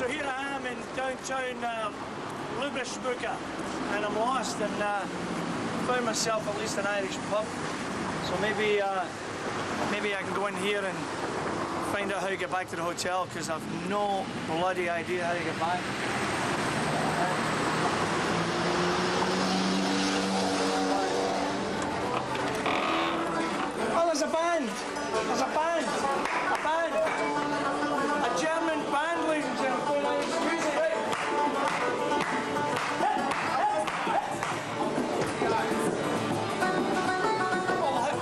So here I am in downtown Lubishbuka, and I'm lost, and found myself at least an Irish pub. So maybe I can go in here and find out how to get back to the hotel, because I've no bloody idea how to get back. Oh, there's a band! There's a band! A band! A German band, ladies and gentlemen, going on the music, right?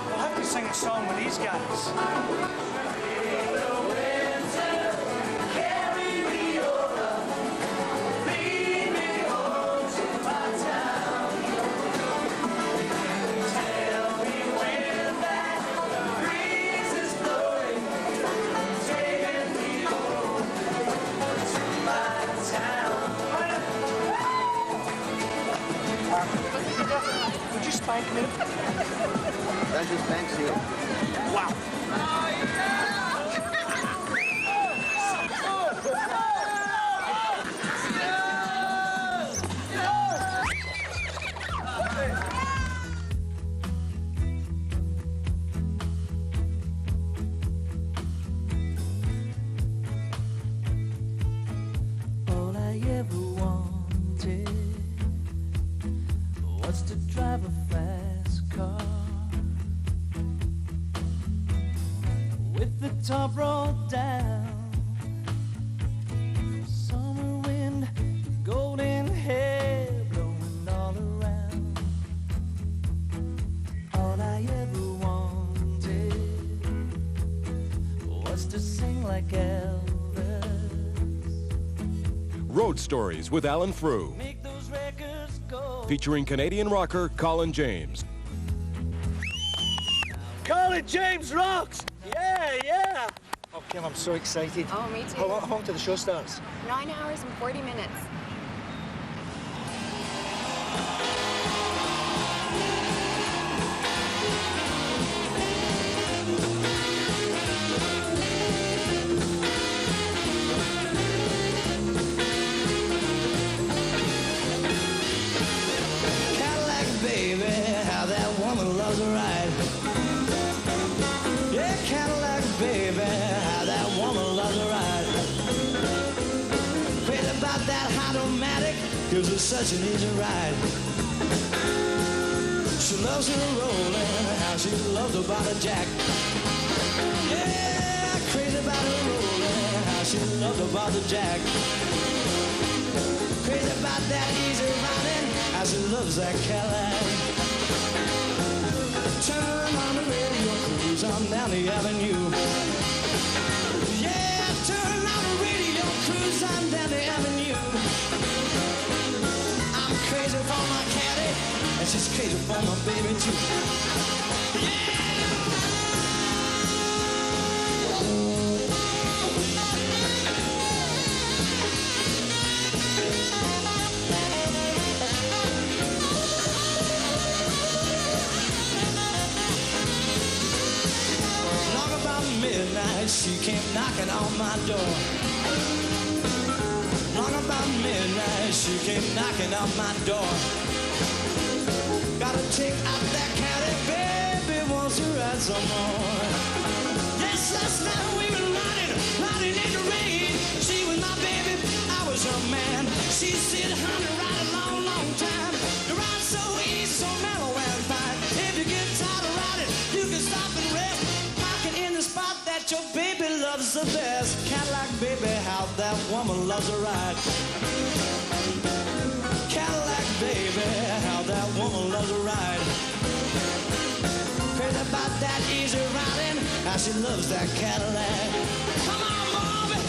We'll have to sing a song with these guys. Would you spank me? That just spanks you. Wow. All I ever wanted was to drive a fast car with the top rolled down, summer wind, golden hair blowing all around. All I ever wanted was to sing like Elvis. Road Stories with Allan Frew, Make those records go. featuring Canadian rocker Colin James. Colin James rocks! Yeah, yeah! Oh, Kim, I'm so excited. Oh, me too. How long till the show starts? 9 hours and 40 minutes. Cadillac, baby, how that woman loves a ride. Yeah, Cadillac, baby, how that woman loves a ride. Crazy about that Hot-O-Matic, 'cause it's such an easy ride. She loves her rolling, how she loves her body jack. Yeah, crazy about her rolling, how she loves her body jack. Crazy about that easy riding, how she loves that Cadillac. Turn on the radio, cruise on down the avenue. Yeah, turn on the radio, cruise on down the avenue. I'm crazy for my caddy, and she's crazy for my baby too. Long about midnight, she came knocking on my door. Long about midnight, she came knocking on my door. Gotta take out that caddy, baby, wants to ride some more. Yes, last night we were riding in the rain. She was my baby, I was her man. She said, honey, ride a long, long time. You ride so easy, so mellow and fine. If you get tired of riding, you can stop and rest. Parking in the spot that your baby loves the best. Cadillac, baby, how that woman loves a ride. Cadillac, baby, how that woman loves a ride. Crazy about that easy riding, how she loves that Cadillac. Come on, Bobby!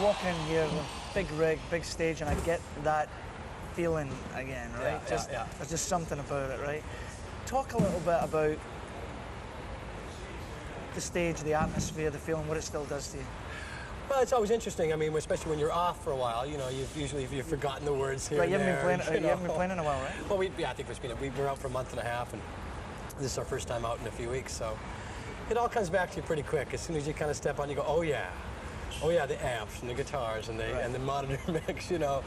walk in here with big rig, big stage, and I get that feeling again, right? There's just something about it, right? Talk a little bit about the stage, the atmosphere, the feeling, what it still does to you. Well, it's always interesting. I mean, especially when you're off for a while. You know, you've forgotten the words here. Right, you and haven't there. been playing in a while, right? Well, I think we were out for a month and a half, and this is our first time out in a few weeks. So it all comes back to you pretty quick. As soon as you kind of step on, you go, oh yeah, the amps and the guitars and the monitor mix, you know.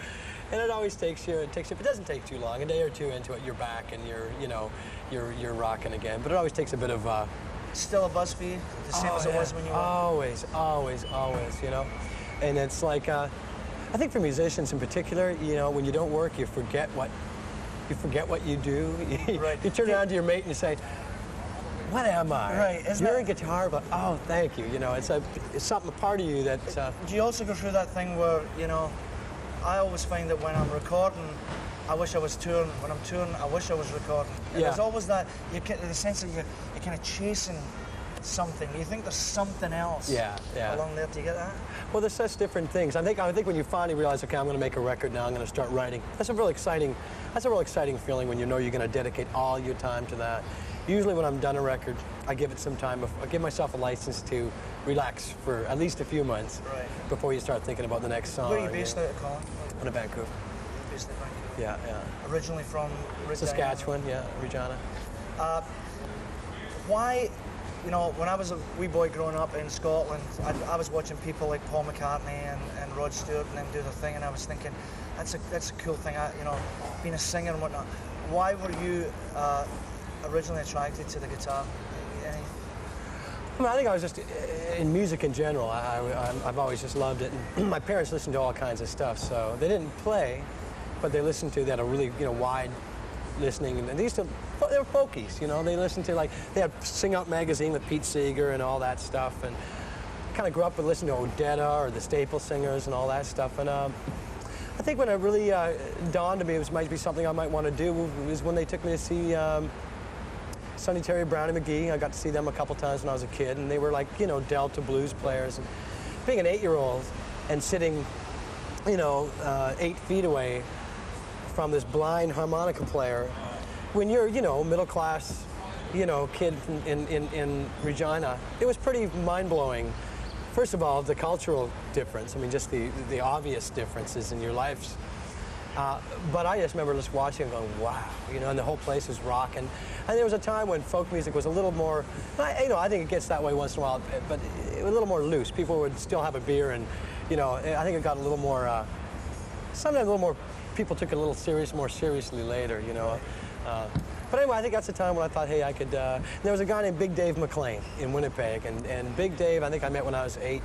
And it always takes you. It doesn't take too long. A day or two into it, you're back and you're rocking again. But it always takes a bit of. Still a buzz for you, the same as it was when you were. Always, you know. And it's like, I think for musicians in particular, you know, when you don't work, you forget what you do. Right. You turn around to your mate and you say, "What am I?" Right. You're a guitar, but oh, thank you. You know, it's something, a part of you that. Do you also go through that thing where, you know, I always find that when I'm recording, I wish I was touring. When I'm touring, I wish I was recording. And there's always that, you get the sense that you're kind of chasing something. You think there's something else along there. Do you get that? Well, there's such different things. I think when you finally realize, okay, I'm going to make a record now, I'm going to start writing. That's a real exciting feeling when you know you're going to dedicate all your time to that. Usually when I'm done a record, I give it some time. I give myself a license to relax for at least a few months before you start thinking about the next song. Where are you based out of, Colin? I'm in Vancouver. Based in Vancouver. Yeah. Originally from Saskatchewan, Regina. Why, you know, when I was a wee boy growing up in Scotland, I was watching people like Paul McCartney and Rod Stewart and them do their thing, and I was thinking, that's a cool thing. You know, being a singer and whatnot. Why were you originally attracted to the guitar? I think I was just, in music in general, I've always just loved it. And my parents listened to all kinds of stuff, so they didn't play, but they listened to, they had a really, you know, wide listening, and they were folkies, you know, they listened to, like, they had Sing Out magazine with Pete Seeger and all that stuff, and kind of grew up with listening to Odetta or the Staple Singers and all that stuff, and I think when it really dawned on me it might be something I might want to do was when they took me to see Sonny Terry, Brown and McGee. I got to see them a couple times when I was a kid, and they were like, you know, Delta blues players. And being an 8-year-old and sitting, you know, 8 feet away from this blind harmonica player, when you're, you know, middle class, you know, kid in Regina, it was pretty mind-blowing. First of all, the cultural difference. I mean, just the obvious differences in your lives. But I just remember just watching and going, wow, you know, and the whole place was rocking. And there was a time when folk music was a little more, you know, I think it gets that way once in a while, but it was a little more loose. People would still have a beer, and, you know, I think it got a little more, sometimes a little more, people took it a little more seriously later, you know. But anyway, I think that's the time when I thought, hey, I could, there was a guy named Big Dave McLean in Winnipeg, and Big Dave, I think I met when I was 8.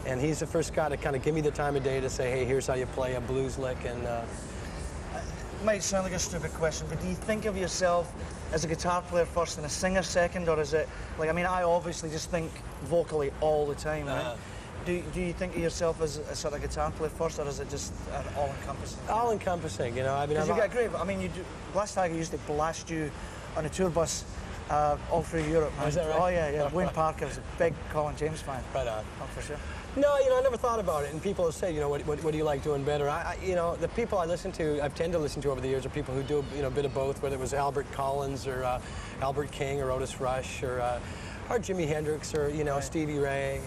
And he's the first guy to kind of give me the time of day to say, hey, here's how you play a blues lick. And it might sound like a stupid question, but do you think of yourself as a guitar player first and a singer second, or is it, like, I mean, I obviously just think vocally all the time, right? Do you think of yourself as a sort of guitar player first, or is it just all-encompassing? All-encompassing, you know. I mean, because you get great. I mean, you do. Blast Tiger used to blast you on a tour bus all through Europe. Oh, is that right? Oh yeah. Wayne Parker was a big Colin James fan. Right on. Oh, for sure. No, you know, I never thought about it. And people have said, you know, what do you like doing better? You know, the people I tend to listen to over the years are people who do, you know, a bit of both, whether it was Albert Collins or Albert King or Otis Rush or Jimi Hendrix or, you know, Stevie Ray.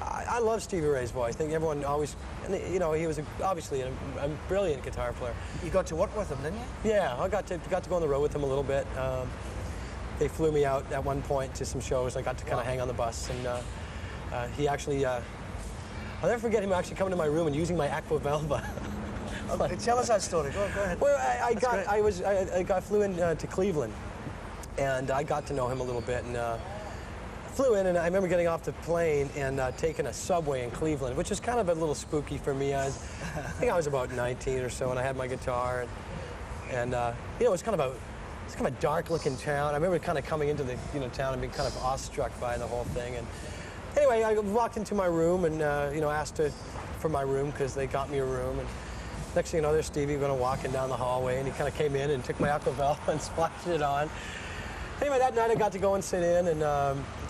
I love Stevie Ray's voice. I think everyone always, you know, he was obviously a brilliant guitar player. You got to work with him, didn't you? Yeah, I got to go on the road with him a little bit. They flew me out at one point to some shows. I got to kind of hang on the bus, and he actually, I'll never forget him actually coming to my room and using my Aquavelva. Okay, tell us that story. Go ahead. Well, I flew in to Cleveland, and I got to know him a little bit, and flew in, and I remember getting off the plane and taking a subway in Cleveland, which was kind of a little spooky for me. I think I was about 19 or so, and I had my guitar, and you know, it's kind of a dark-looking town. I remember kind of coming into the town and being kind of awestruck by the whole thing. And anyway, I walked into my room and you know, asked for my room because they got me a room. And next thing you know, there's Stevie going to walking down the hallway, and he kind of came in and took my Aquavelva and splashed it on. Anyway, that night I got to go and sit in and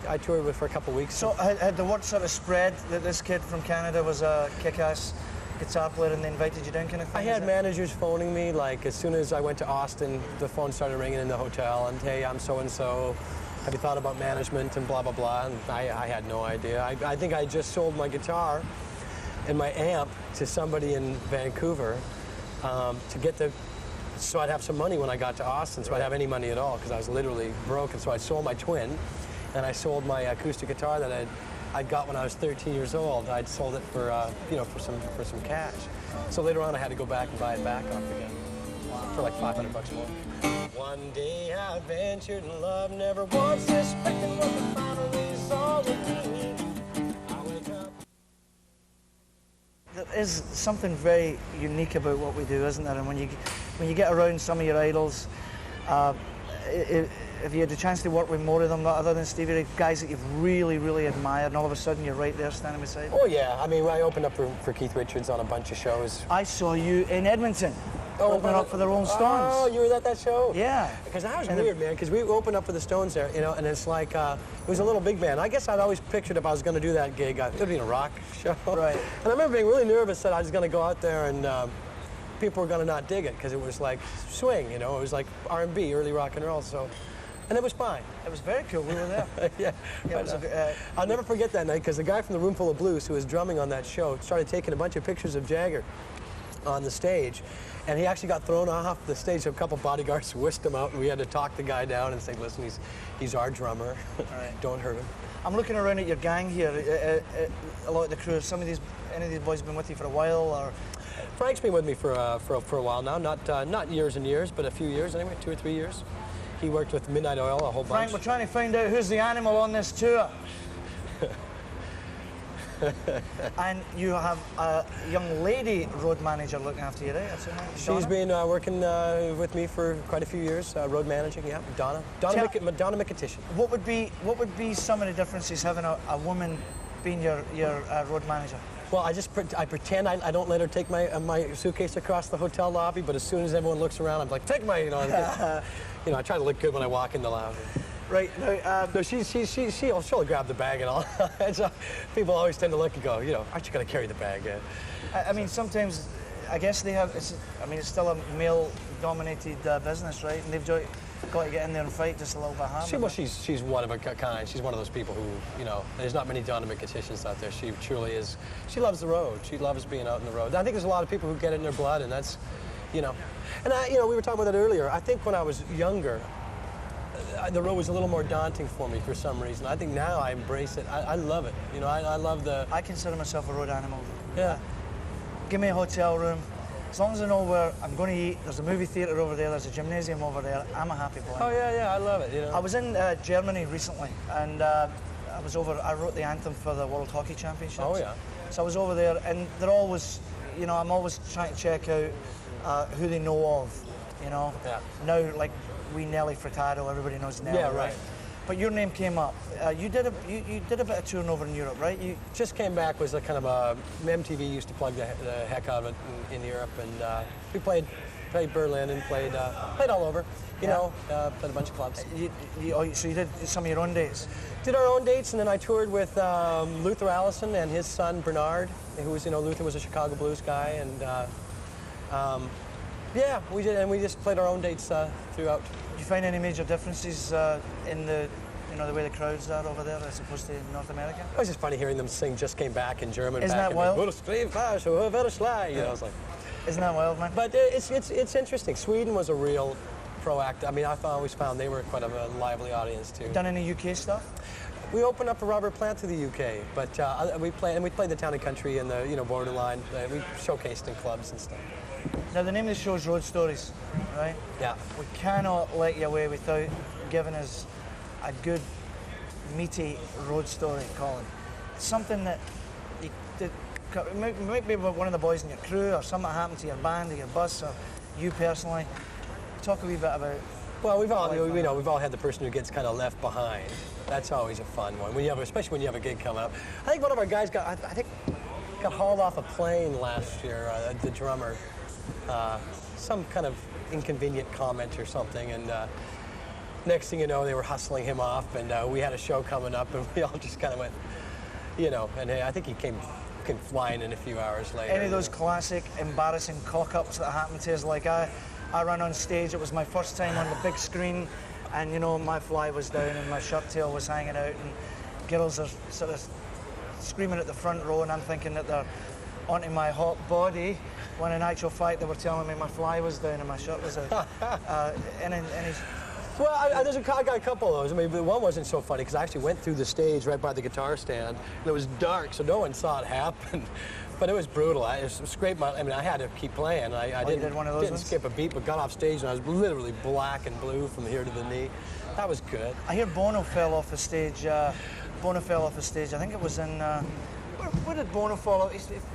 I toured with for a couple weeks. So had the word sort of spread that this kid from Canada was a kick-ass guitar player and they invited you down kind of thing? I had managers phoning me, like as soon as I went to Austin, the phone started ringing in the hotel and, hey, I'm so-and-so. Have you thought about management and blah, blah, blah? And I had no idea. I think I just sold my guitar and my amp to somebody in Vancouver to get so I'd have some money when I got to Austin, so I'd have any money at all, because I was literally broke. And so I sold my twin, and I sold my acoustic guitar that I got when I was 13 years old. I'd sold it for, you know, for some cash. So later on, I had to go back and buy it back off again for like $500 more. One day I ventured in love, never once suspecting what the final result would be. I wake up. There is something very unique about what we do, isn't there? And when you get around some of your idols, if you had the chance to work with more of them, other than Stevie Ray, guys that you've really, really admired, and all of a sudden you're right there standing beside them? Oh yeah, I mean, I opened up for Keith Richards on a bunch of shows. I saw you in Edmonton, opening up for the Rolling Stones. Oh, you were at that show? Yeah. Because that was weird, man, because we opened up for the Stones there, you know, and it's like, it was a little big band. I guess I'd always pictured if I was going to do that gig, it would be a rock show. Right. And I remember being really nervous that I was going to go out there and people were going to not dig it, because it was like swing, you know, it was like R&B, early rock and roll, so. And it was fine. It was very cool. We were there. Yeah. I'll never forget that night, because the guy from the Room Full of Blues who was drumming on that show started taking a bunch of pictures of Jagger on the stage, and he actually got thrown off the stage. So a couple bodyguards whisked him out, and we had to talk the guy down and say, listen, he's our drummer. Right. Don't hurt him. I'm looking around at your gang here. A lot of the crew. Any of these boys been with you for a while, or? Frank's been with me for a while now. Not years and years, but a few years anyway, 2 or 3 years. He worked with Midnight Oil a whole bunch. Frank, we're trying to find out who's the animal on this tour. And you have a young lady road manager looking after you, right? She's been working with me for quite a few years, road managing. Yeah, Donna McAtician. What would be some of the differences having a woman being your road manager? Well, I pretend I don't let her take my suitcase across the hotel lobby, but as soon as everyone looks around, I'm like, take my, you know. You know, I try to look good when I walk in the lobby. Right. Now, no, she'll grab the bag and all. And so people always tend to look and go, you know, aren't you going to carry the bag? I mean, sometimes, I guess they have. It's still a male-dominated business, right? And they've got to get in there and fight just a little bit harder. She's one of a kind. She's one of those people who, you know, there's not many Donna McAticians out there. She truly is. She loves the road. She loves being out on the road. I think there's a lot of people who get it in their blood, and that's, you know. And you know, we were talking about that earlier. I think when I was younger, the road was a little more daunting for me for some reason. I think now I embrace it. I love it. You know, I love the. I consider myself a road animal. Yeah. Give me a hotel room. As long as I know where I'm going to eat, there's a movie theatre over there, there's a gymnasium over there, I'm a happy boy. Oh yeah, I love it. You know. I was in Germany recently, and I wrote the anthem for the World Hockey Championships. Oh yeah. So I was over there, and they're always, you know, I'm always trying to check out who they know of, you know. Yeah. Now, like, we Nelly Furtado, everybody knows Nelly, yeah, right. But your name came up. You did a bit of touring over in Europe, right? You just came back was a kind of a MTV used to plug the heck out of it in Europe, and we played Berlin and played all over. You know, played a bunch of clubs. So you did some of your own dates? Did our own dates, and then I toured with Luther Allison and his son Bernard, who was, you know, Luther was a Chicago blues guy, and yeah, we did, and we just played our own dates throughout. Did you find any major differences in the, you know, the way the crowds are over there as opposed to North America? It was just funny hearing them sing "Just Came Back" in German. Isn't that wild? You know, I was like, isn't that wild, man? But it's interesting. Sweden was a real proactive. I mean, I always found they were quite a lively audience too. Done any UK stuff? We opened up a Robert Plant to the UK, but we played the town and country and the, you know, borderline. We showcased in clubs and stuff. Now, the name of the show is Road Stories, right? Yeah. We cannot let you away without giving us a good, meaty road story, Colin. Something that might be one of the boys in your crew, or something that happened to your band, or your bus, or you personally. Talk a wee bit about. Well, we've all had the person who gets kind of left behind. That's always a fun one. Especially when you have a gig coming up. I think one of our guys got hauled off a plane last year. The drummer. Some kind of inconvenient comment or something, and next thing you know, they were hustling him off, and we had a show coming up, and we all just kind of went, you know, and I think he came flying in a few hours later. Any of those classic embarrassing cock-ups that happened to us? Like I ran on stage, it was my first time on the big screen, and you know, my fly was down and my shirt tail was hanging out, and girls are sort of screaming at the front row, and I'm thinking that they're onto my hot body, when in actual fact they were telling me my fly was down and my shirt was out. Well, I got a couple of those. I mean, the one wasn't so funny because I actually went through the stage right by the guitar stand, and it was dark, so no one saw it happen. But it was brutal. I scraped my. I mean, I had to keep playing. I didn't skip a beat, but got off stage and I was literally black and blue from here to the knee. That was good. I hear Bono fell off the stage. Bono fell off the stage. I think it was in. Where did Bono fall off?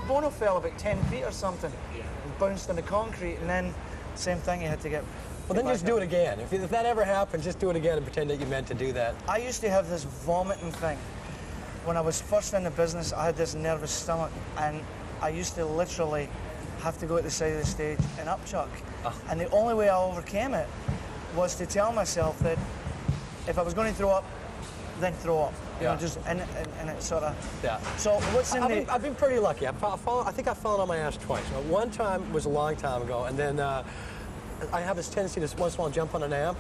Bono fell about 10 feet or something, and bounced on the concrete, and then same thing. He had to get. Well, then just do it again. If that ever happens, just do it again and pretend that you meant to do that. I used to have this vomiting thing. When I was first in the business, I had this nervous stomach, and I used to literally have to go to the side of the stage and upchuck. Oh. And the only way I overcame it was to tell myself that if I was going to throw up, then throw up. You know, just and it sort of. Yeah. So what's in I've been pretty lucky. I think I've fallen on my ass twice. One time was a long time ago, and then. I have this tendency to once in a while jump on an amp,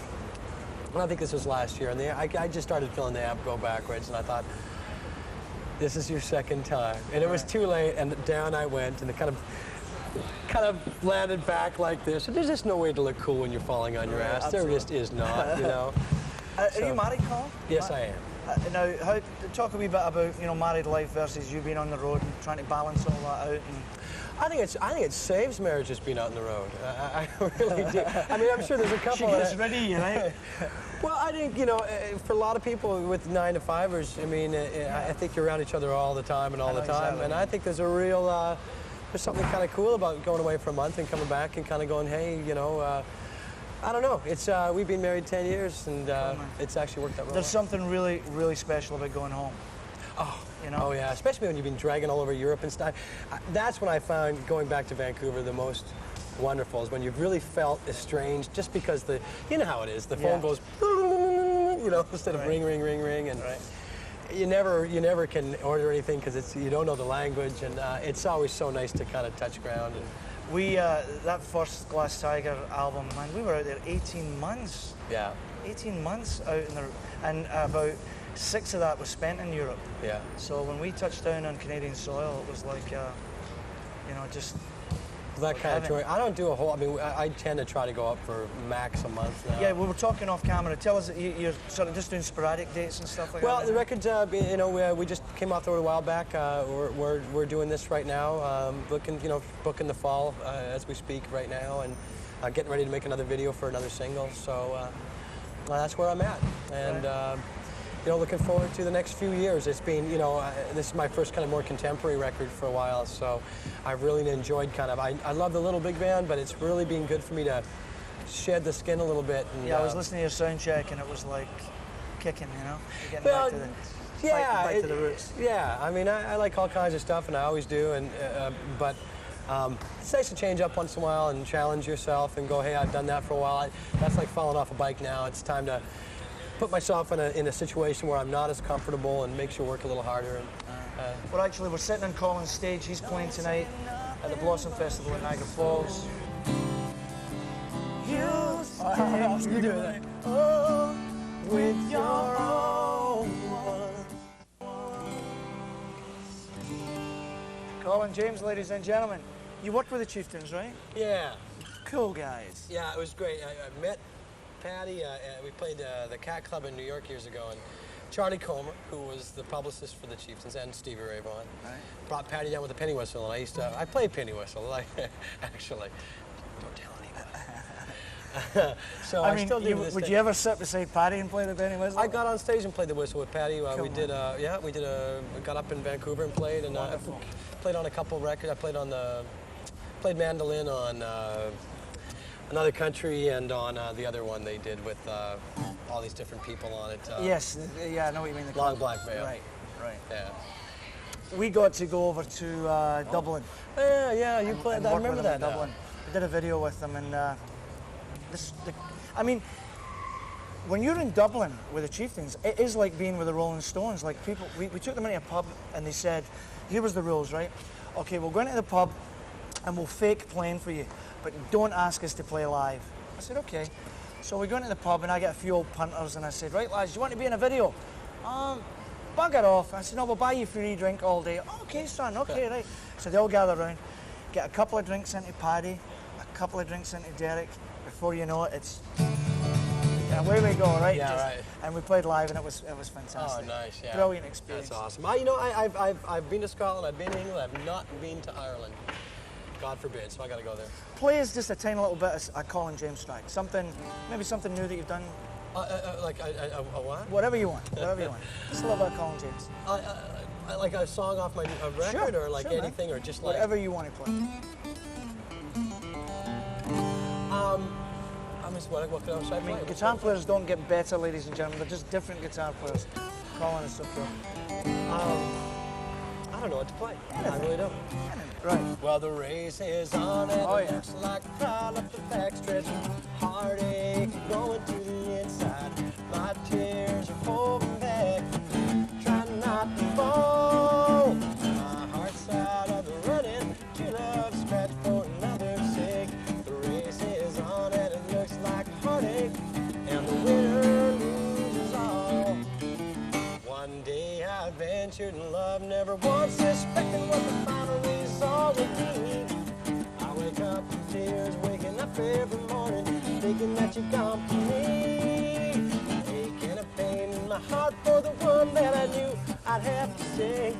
and I think this was last year, and I just started feeling the amp go backwards, and I thought, this is your second time. And it was too late, and down I went, and it kind of landed back like this. And there's just no way to look cool when you're falling on your ass. Absolutely. There just is not, you know. Are you married, Colin? Yes, I am. Now, talk a wee bit about married life versus you being on the road and trying to balance all that out. And I think it saves marriages being out on the road. I really do. I mean, I'm sure there's a couple. She gets ready, right? Well, I think for a lot of people with 9-to-5ers, I mean, I think you're around each other all the time and all the time, exactly. And I think there's a real there's something kind of cool about going away for a month and coming back and kind of going, hey, I don't know. It's we've been married 10 years, and it's actually worked out well. There's something really, really special about going home. Oh, oh yeah, especially when you've been dragging all over Europe and stuff. That's when I found going back to Vancouver the most wonderful, is when you've really felt estranged, just because you know how it is. The phone goes, instead of ring, ring, ring, ring, and you never can order anything because you don't know the language, and it's always so nice to kind of touch ground. And we that first Glass Tiger album, man, we were out there 18 months. Yeah. 18 months out in and about 6 of that was spent in Europe. Yeah. So when we touched down on Canadian soil, it was like, just that kind of touring. I don't do a whole. I mean, I tend to try to go up for max a month now. Yeah, we were talking off camera. Tell us that you're sort of just doing sporadic dates and stuff like that. Well, the record, we just came off the road a while back. We're doing this right now, booking the fall as we speak right now, and getting ready to make another video for another single. So that's where I'm at, and. Looking forward to the next few years. It's been, this is my first kind of more contemporary record for a while, so I've really enjoyed I love the little big band, but it's really been good for me to shed the skin a little bit. And, I was listening to your sound check, and it was like kicking, getting back to the roots. Yeah, I mean, I like all kinds of stuff, and I always do, but it's nice to change up once in a while and challenge yourself and go, hey, I've done that for a while. That's like falling off a bike now. It's time to put myself in a situation where I'm not as comfortable and makes you work a little harder. And, well, actually, we're sitting on Colin's stage. He's playing tonight at the Blossom Festival in Niagara Falls. You do that. Oh, with your own one. Colin James, ladies and gentlemen. You worked with the Chieftains, right? Yeah. Cool guys. Yeah, it was great. I met Patty, we played the Cat Club in New York years ago, and Charlie Comer, who was the publicist for the Chieftains, and Stevie Ray Vaughan, brought Patty down with a penny whistle, and I played penny whistle, actually. Don't tell anyone. So I still do this. Would you ever sit beside Patty and play the penny whistle? I got on stage and played the whistle with Patty. We got up in Vancouver and played, and I played on a couple records. I played mandolin on Another Country, and on the other one they did with all these different people on it. Yes, I know what you mean. Long Black Veil. Right. Yeah. We got to go over to Dublin. Yeah, you played that. I remember that. Dublin. We did a video with them, and when you're in Dublin with the Chieftains, it is like being with the Rolling Stones. Like people, we took them into a pub and they said, here was the rules, right? Okay, we'll go into the pub and we'll fake playing for you, but don't ask us to play live. I said, okay. So we go into the pub and I get a few old punters and I said, right lads, do you want to be in a video? Bugger off. I said, no, we'll buy you a free drink all day. Okay, son, okay, right. So they all gather around, get a couple of drinks into Paddy, a couple of drinks into Derek. Before you know it, it's... And away we go, right? Yeah, right. And we played live, and it was fantastic. Oh, nice, yeah. Brilliant experience. That's awesome. I've been to Scotland, I've been to England, I've not been to Ireland. God forbid, so I got to go there. Play us just a tiny little bit of a Colin James track. Maybe something new that you've done. Like a what? Whatever you want, whatever you want. Just a little bit of Colin James. Like a song off my record, Sure, or like sure, anything, man. or just like... Whatever you want to play. What could I play? Guitar players don't get better, ladies and gentlemen. They're just different guitar players. Colin is so cool. I don't know what to play. I really don't. Right. Well, the race is on and Oh, it yeah. looks like a crowd up the backstretch. Heartache going to the inside. My tears are holding back. Trying not to fall. My heart's out of the running. True love scratch for another's sake. The race is on and it looks like heartache. And the winner loses all. One day I ventured in love, never once suspecting what the final result would be. I wake up in tears, waking up every morning, thinking that you're gone from me. Ache and a pain in my heart for the one that I knew I'd have to say.